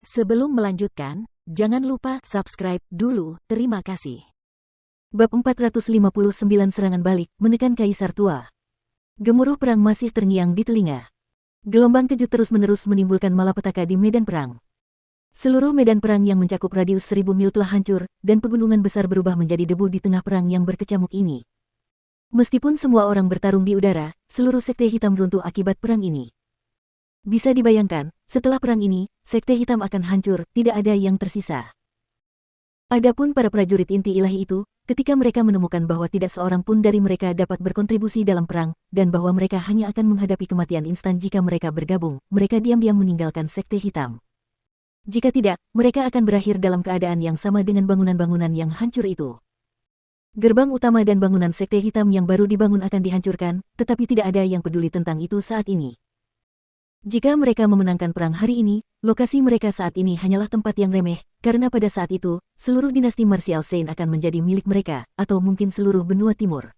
Sebelum melanjutkan, jangan lupa subscribe dulu, terima kasih. Bab 459 Serangan balik, menekan Kaisar Tua. Gemuruh perang masih terngiang di telinga. Gelombang kejut terus-menerus menimbulkan malapetaka di medan perang. Seluruh medan perang yang mencakup radius 1000 mil telah hancur, dan pegunungan besar berubah menjadi debu di tengah perang yang berkecamuk ini. Meskipun semua orang bertarung di udara, seluruh sekte hitam runtuh akibat perang ini. Bisa dibayangkan, setelah perang ini, sekte hitam akan hancur, tidak ada yang tersisa. Adapun para prajurit inti ilahi itu, ketika mereka menemukan bahwa tidak seorang pun dari mereka dapat berkontribusi dalam perang, dan bahwa mereka hanya akan menghadapi kematian instan jika mereka bergabung, mereka diam-diam meninggalkan sekte hitam. Jika tidak, mereka akan berakhir dalam keadaan yang sama dengan bangunan-bangunan yang hancur itu. Gerbang utama dan bangunan sekte hitam yang baru dibangun akan dihancurkan, tetapi tidak ada yang peduli tentang itu saat ini. Jika mereka memenangkan perang hari ini, lokasi mereka saat ini hanyalah tempat yang remeh, karena pada saat itu, seluruh dinasti martial Saint akan menjadi milik mereka, atau mungkin seluruh benua timur.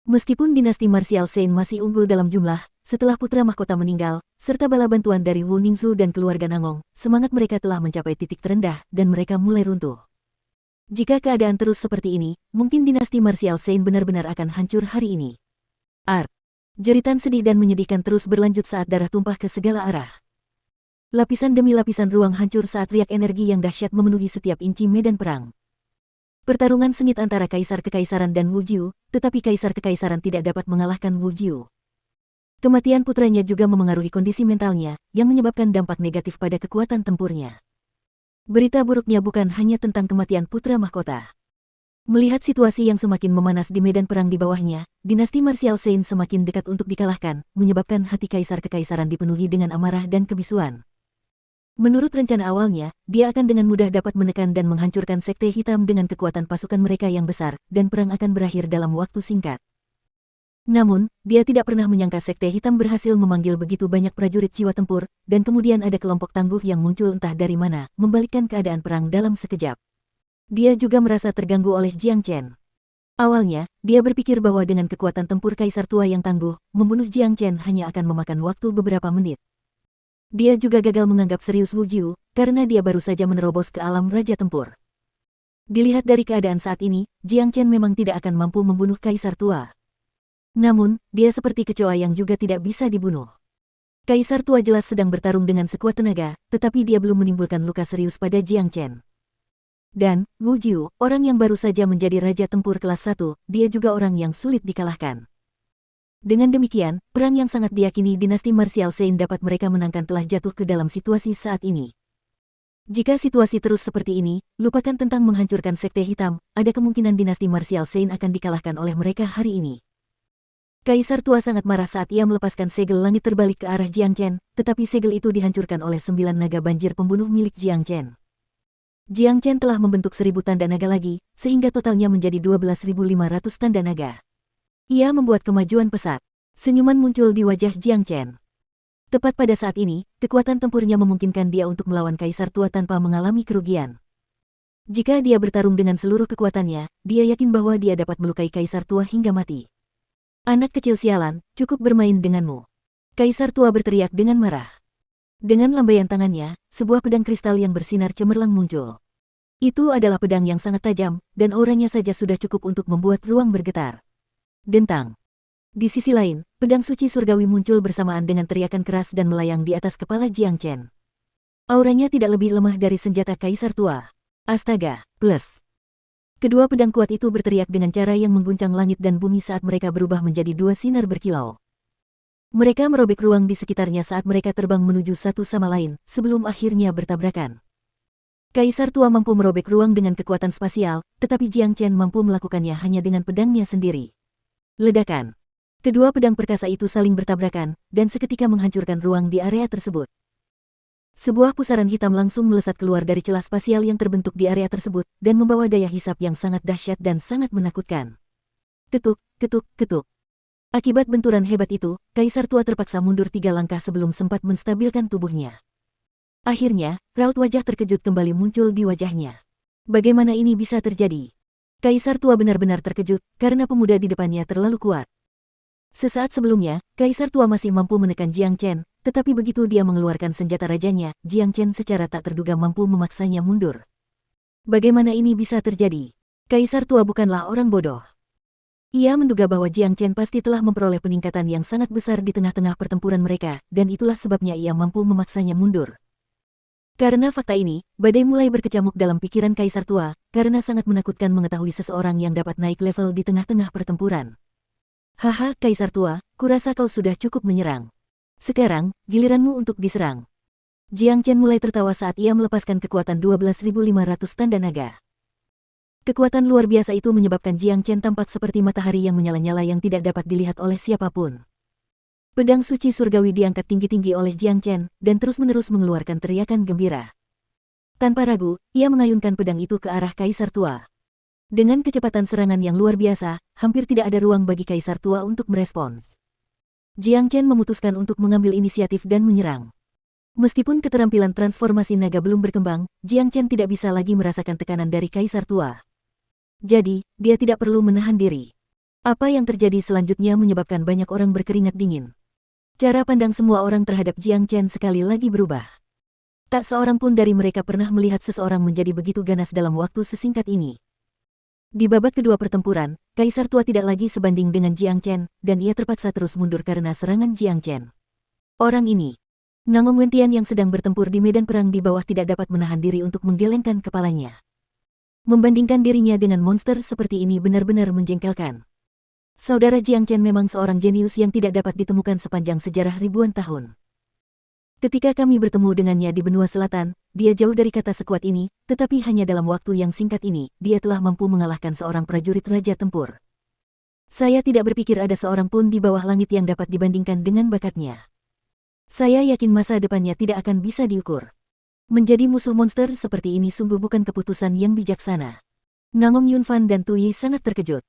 Meskipun dinasti martial Saint masih unggul dalam jumlah, setelah putra mahkota meninggal, serta bala bantuan dari Wu Ningzu dan keluarga Nangong, semangat mereka telah mencapai titik terendah, dan mereka mulai runtuh. Jika keadaan terus seperti ini, mungkin dinasti martial Saint benar-benar akan hancur hari ini. Jeritan sedih dan menyedihkan terus berlanjut saat darah tumpah ke segala arah. Lapisan demi lapisan ruang hancur saat riak energi yang dahsyat memenuhi setiap inci medan perang. Pertarungan sengit antara Kaisar Kekaisaran dan Wu Jiu, tetapi Kaisar Kekaisaran tidak dapat mengalahkan Wu Jiu. Kematian putranya juga memengaruhi kondisi mentalnya, yang menyebabkan dampak negatif pada kekuatan tempurnya. Berita buruknya bukan hanya tentang kematian putra mahkota. Melihat situasi yang semakin memanas di medan perang di bawahnya, dinasti martial Saint semakin dekat untuk dikalahkan, menyebabkan hati Kaisar Kekaisaran dipenuhi dengan amarah dan kebisuan. Menurut rencana awalnya, dia akan dengan mudah dapat menekan dan menghancurkan sekte hitam dengan kekuatan pasukan mereka yang besar, dan perang akan berakhir dalam waktu singkat. Namun, dia tidak pernah menyangka sekte hitam berhasil memanggil begitu banyak prajurit jiwa tempur, dan kemudian ada kelompok tangguh yang muncul entah dari mana, membalikkan keadaan perang dalam sekejap. Dia juga merasa terganggu oleh Jiang Chen. Awalnya, dia berpikir bahwa dengan kekuatan tempur Kaisar Tua yang tangguh, membunuh Jiang Chen hanya akan memakan waktu beberapa menit. Dia juga gagal menganggap serius Wu Jiu, karena dia baru saja menerobos ke alam Raja Tempur. Dilihat dari keadaan saat ini, Jiang Chen memang tidak akan mampu membunuh Kaisar Tua. Namun, dia seperti kecoa yang juga tidak bisa dibunuh. Kaisar Tua jelas sedang bertarung dengan sekuat tenaga, tetapi dia belum menimbulkan luka serius pada Jiang Chen. Dan, Wu Jiu, orang yang baru saja menjadi Raja Tempur kelas 1, dia juga orang yang sulit dikalahkan. Dengan demikian, perang yang sangat diyakini dinasti martial Saint dapat mereka menangkan telah jatuh ke dalam situasi saat ini. Jika situasi terus seperti ini, lupakan tentang menghancurkan sekte hitam, ada kemungkinan dinasti martial Saint akan dikalahkan oleh mereka hari ini. Kaisar Tua sangat marah saat ia melepaskan segel langit terbalik ke arah Jiang Chen, tetapi segel itu dihancurkan oleh 9 naga banjir pembunuh milik Jiang Chen. Jiang Chen telah membentuk 1000 tanda naga lagi, sehingga totalnya menjadi 12.500 tanda naga. Ia membuat kemajuan pesat. Senyuman muncul di wajah Jiang Chen. Tepat pada saat ini, kekuatan tempurnya memungkinkan dia untuk melawan Kaisar Tua tanpa mengalami kerugian. Jika dia bertarung dengan seluruh kekuatannya, dia yakin bahwa dia dapat melukai Kaisar Tua hingga mati. Anak kecil sialan, cukup bermain denganmu. Kaisar Tua berteriak dengan marah. Dengan lambaian tangannya, sebuah pedang kristal yang bersinar cemerlang muncul. Itu adalah pedang yang sangat tajam, dan auranya saja sudah cukup untuk membuat ruang bergetar. Dentang. Di sisi lain, pedang suci surgawi muncul bersamaan dengan teriakan keras dan melayang di atas kepala Jiang Chen. Auranya tidak lebih lemah dari senjata Kaisar Tua. Astaga, plus. Kedua pedang kuat itu berteriak dengan cara yang mengguncang langit dan bumi saat mereka berubah menjadi dua sinar berkilau. Mereka merobek ruang di sekitarnya saat mereka terbang menuju satu sama lain, sebelum akhirnya bertabrakan. Kaisar Tua mampu merobek ruang dengan kekuatan spasial, tetapi Jiang Chen mampu melakukannya hanya dengan pedangnya sendiri. Ledakan. Kedua pedang perkasa itu saling bertabrakan, dan seketika menghancurkan ruang di area tersebut. Sebuah pusaran hitam langsung melesat keluar dari celah spasial yang terbentuk di area tersebut, dan membawa daya hisap yang sangat dahsyat dan sangat menakutkan. Ketuk, ketuk, ketuk. Akibat benturan hebat itu, Kaisar Tua terpaksa mundur 3 langkah sebelum sempat menstabilkan tubuhnya. Akhirnya, raut wajah terkejut kembali muncul di wajahnya. Bagaimana ini bisa terjadi? Kaisar Tua benar-benar terkejut, karena pemuda di depannya terlalu kuat. Sesaat sebelumnya, Kaisar Tua masih mampu menekan Jiang Chen, tetapi begitu dia mengeluarkan senjata rajanya, Jiang Chen secara tak terduga mampu memaksanya mundur. Bagaimana ini bisa terjadi? Kaisar tua bukanlah orang bodoh. Ia menduga bahwa Jiang Chen pasti telah memperoleh peningkatan yang sangat besar di tengah-tengah pertempuran mereka, dan itulah sebabnya ia mampu memaksanya mundur. Karena fakta ini, badai mulai berkecamuk dalam pikiran Kaisar tua, karena sangat menakutkan mengetahui seseorang yang dapat naik level di tengah-tengah pertempuran. Haha, Kaisar tua, kurasa kau sudah cukup menyerang. Sekarang, giliranmu untuk diserang. Jiang Chen mulai tertawa saat ia melepaskan kekuatan 12.500 tanda naga. Kekuatan luar biasa itu menyebabkan Jiang Chen tampak seperti matahari yang menyala-nyala yang tidak dapat dilihat oleh siapapun. Pedang suci surgawi diangkat tinggi-tinggi oleh Jiang Chen, dan terus-menerus mengeluarkan teriakan gembira. Tanpa ragu, ia mengayunkan pedang itu ke arah Kaisar tua. Dengan kecepatan serangan yang luar biasa, hampir tidak ada ruang bagi Kaisar tua untuk merespons. Jiang Chen memutuskan untuk mengambil inisiatif dan menyerang. Meskipun keterampilan transformasi naga belum berkembang, Jiang Chen tidak bisa lagi merasakan tekanan dari Kaisar tua. Jadi, dia tidak perlu menahan diri. Apa yang terjadi selanjutnya menyebabkan banyak orang berkeringat dingin. Cara pandang semua orang terhadap Jiang Chen sekali lagi berubah. Tak seorang pun dari mereka pernah melihat seseorang menjadi begitu ganas dalam waktu sesingkat ini. Di babak kedua pertempuran, Kaisar tua tidak lagi sebanding dengan Jiang Chen, dan ia terpaksa terus mundur karena serangan Jiang Chen. Orang ini, Nangong Wentian yang sedang bertempur di medan perang di bawah tidak dapat menahan diri untuk menggelengkan kepalanya. Membandingkan dirinya dengan monster seperti ini benar-benar menjengkelkan. Saudara Jiang Chen memang seorang jenius yang tidak dapat ditemukan sepanjang sejarah ribuan tahun. Ketika kami bertemu dengannya di benua selatan, dia jauh dari kata sekuat ini, tetapi hanya dalam waktu yang singkat ini, dia telah mampu mengalahkan seorang prajurit raja tempur. Saya tidak berpikir ada seorang pun di bawah langit yang dapat dibandingkan dengan bakatnya. Saya yakin masa depannya tidak akan bisa diukur. Menjadi musuh monster seperti ini sungguh bukan keputusan yang bijaksana. Nangong Yunfan dan Tu Yi sangat terkejut.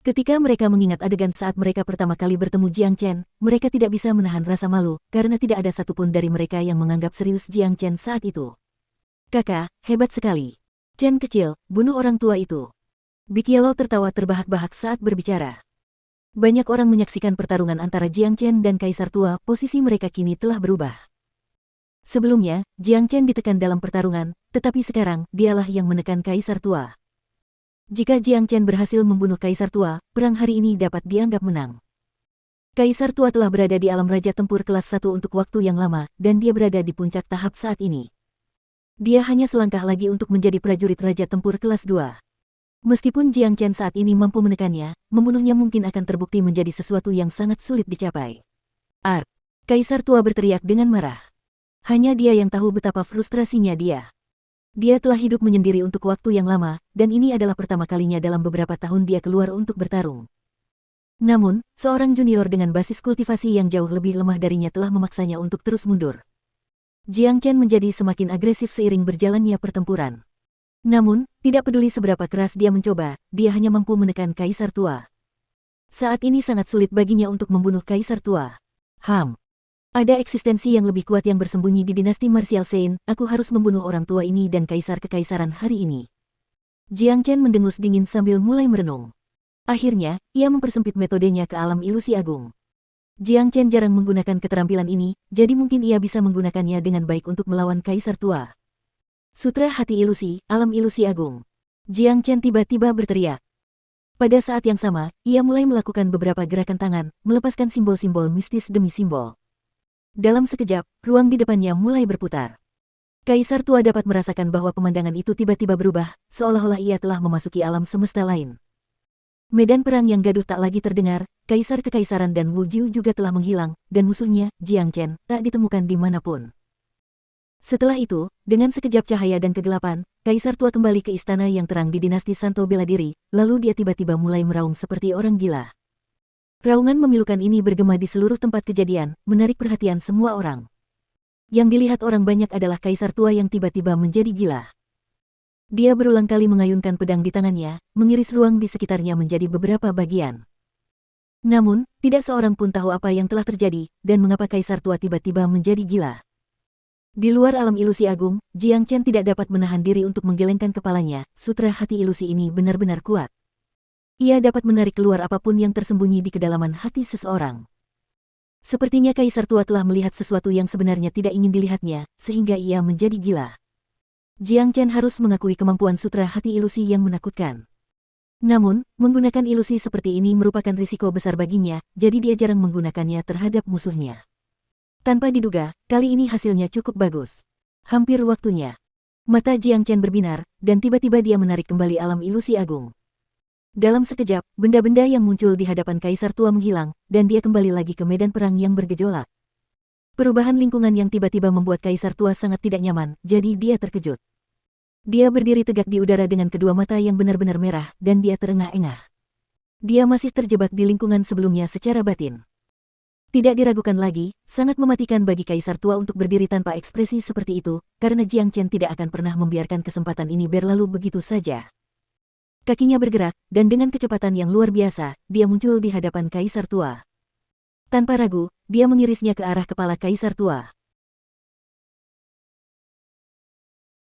Ketika mereka mengingat adegan saat mereka pertama kali bertemu Jiang Chen, mereka tidak bisa menahan rasa malu, karena tidak ada satupun dari mereka yang menganggap serius Jiang Chen saat itu. Kakak, hebat sekali. Chen kecil, bunuh orang tua itu. Bik Yellow tertawa terbahak-bahak saat berbicara. Banyak orang menyaksikan pertarungan antara Jiang Chen dan Kaisar tua, posisi mereka kini telah berubah. Sebelumnya, Jiang Chen ditekan dalam pertarungan, tetapi sekarang, dialah yang menekan Kaisar tua. Jika Jiang Chen berhasil membunuh Kaisar tua, perang hari ini dapat dianggap menang. Kaisar tua telah berada di alam raja tempur kelas 1 untuk waktu yang lama, dan dia berada di puncak tahap saat ini. Dia hanya selangkah lagi untuk menjadi prajurit raja tempur kelas 2. Meskipun Jiang Chen saat ini mampu menekannya, membunuhnya mungkin akan terbukti menjadi sesuatu yang sangat sulit dicapai. Kaisar tua berteriak dengan marah. Hanya dia yang tahu betapa frustrasinya dia. Dia telah hidup menyendiri untuk waktu yang lama, dan ini adalah pertama kalinya dalam beberapa tahun dia keluar untuk bertarung. Namun, seorang junior dengan basis kultivasi yang jauh lebih lemah darinya telah memaksanya untuk terus mundur. Jiang Chen menjadi semakin agresif seiring berjalannya pertempuran. Namun, tidak peduli seberapa keras dia mencoba, dia hanya mampu menekan Kaisar tua. Saat ini sangat sulit baginya untuk membunuh Kaisar tua. Ada eksistensi yang lebih kuat yang bersembunyi di dinasti Martial Saint, aku harus membunuh orang tua ini dan kaisar kekaisaran hari ini. Jiang Chen mendengus dingin sambil mulai merenung. Akhirnya, ia mempersempit metodenya ke alam ilusi agung. Jiang Chen jarang menggunakan keterampilan ini, jadi mungkin ia bisa menggunakannya dengan baik untuk melawan kaisar tua. Sutra hati ilusi, alam ilusi agung. Jiang Chen tiba-tiba berteriak. Pada saat yang sama, ia mulai melakukan beberapa gerakan tangan, melepaskan simbol-simbol mistis demi simbol. Dalam sekejap, ruang di depannya mulai berputar. Kaisar tua dapat merasakan bahwa pemandangan itu tiba-tiba berubah, seolah-olah ia telah memasuki alam semesta lain. Medan perang yang gaduh tak lagi terdengar, Kaisar Kekaisaran dan Wu Jiu juga telah menghilang, dan musuhnya, Jiang Chen, tak ditemukan di manapun. Setelah itu, dengan sekejap cahaya dan kegelapan, Kaisar tua kembali ke istana yang terang di dinasti Santo bela diri, lalu dia tiba-tiba mulai meraung seperti orang gila. Raungan memilukan ini bergema di seluruh tempat kejadian, menarik perhatian semua orang. Yang dilihat orang banyak adalah Kaisar tua yang tiba-tiba menjadi gila. Dia berulang kali mengayunkan pedang di tangannya, mengiris ruang di sekitarnya menjadi beberapa bagian. Namun, tidak seorang pun tahu apa yang telah terjadi, dan mengapa Kaisar tua tiba-tiba menjadi gila. Di luar alam ilusi agung, Jiang Chen tidak dapat menahan diri untuk menggelengkan kepalanya, sutra hati ilusi ini benar-benar kuat. Ia dapat menarik keluar apapun yang tersembunyi di kedalaman hati seseorang. Sepertinya Kaisar Tua telah melihat sesuatu yang sebenarnya tidak ingin dilihatnya, sehingga ia menjadi gila. Jiang Chen harus mengakui kemampuan sutra hati ilusi yang menakutkan. Namun, menggunakan ilusi seperti ini merupakan risiko besar baginya, jadi dia jarang menggunakannya terhadap musuhnya. Tanpa diduga, kali ini hasilnya cukup bagus. Hampir waktunya. Mata Jiang Chen berbinar, dan tiba-tiba dia menarik kembali alam ilusi agung. Dalam sekejap, benda-benda yang muncul di hadapan Kaisar Tua menghilang, dan dia kembali lagi ke medan perang yang bergejolak. Perubahan lingkungan yang tiba-tiba membuat Kaisar Tua sangat tidak nyaman, jadi dia terkejut. Dia berdiri tegak di udara dengan kedua mata yang benar-benar merah, dan dia terengah-engah. Dia masih terjebak di lingkungan sebelumnya secara batin. Tidak diragukan lagi, sangat mematikan bagi Kaisar Tua untuk berdiri tanpa ekspresi seperti itu, karena Jiang Chen tidak akan pernah membiarkan kesempatan ini berlalu begitu saja. Kakinya bergerak, dan dengan kecepatan yang luar biasa, dia muncul di hadapan Kaisar Tua. Tanpa ragu, dia mengirisnya ke arah kepala Kaisar Tua.